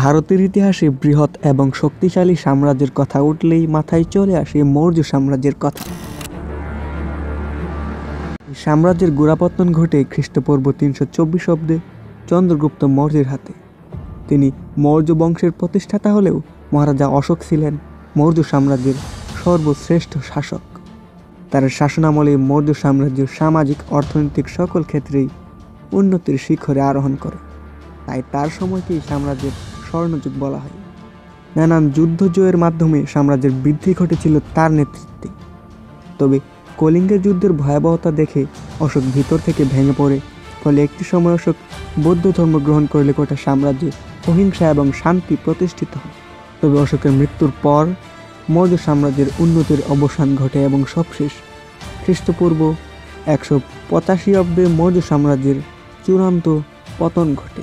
ভারতের ইতিহাসে বৃহৎ এবং শক্তিশালী সাম্রাজ্যের কথা উঠলেই মাথায় চলে আসে মৌর্য সাম্রাজ্যের কথা। সাম্রাজ্যের গোড়াপত্তন ঘটে খ্রিস্টপূর্ব 324 অব্দে চন্দ্রগুপ্ত মৌর্যের হাতে। তিনি মৌর্য বংশের প্রতিষ্ঠাতা হলেও মহারাজা অশোক ছিলেন মৌর্য সাম্রাজ্যের সর্বশ্রেষ্ঠ শাসক। তার শাসনামলে মৌর্য সাম্রাজ্য সামাজিক অর্থনৈতিক সকল ক্ষেত্রেই উন্নতির শিখরে আরোহণ করে। তাই তার সময়কেই সাম্রাজ্যের স্বর্ণযুগ বলা হয়। নানান যুদ্ধ জয়ের মাধ্যমে সাম্রাজ্যের বৃদ্ধি ঘটেছিল তার নেতৃত্বে। তবে কলিঙ্গের যুদ্ধের ভয়াবহতা দেখে অশোক ভিতর থেকে ভেঙে পড়ে। ফলে একটি সময় অশোক বৌদ্ধ ধর্ম গ্রহণ করলে গোটা সাম্রাজ্যে অহিংসা এবং শান্তি প্রতিষ্ঠিত হয়। তবে অশোকের মৃত্যুর পর মৌর্য সাম্রাজ্যের উন্নতির অবসান ঘটে এবং সবশেষ খ্রিস্টপূর্ব 185 অব্দে মৌর্য সাম্রাজ্যের চূড়ান্ত পতন ঘটে।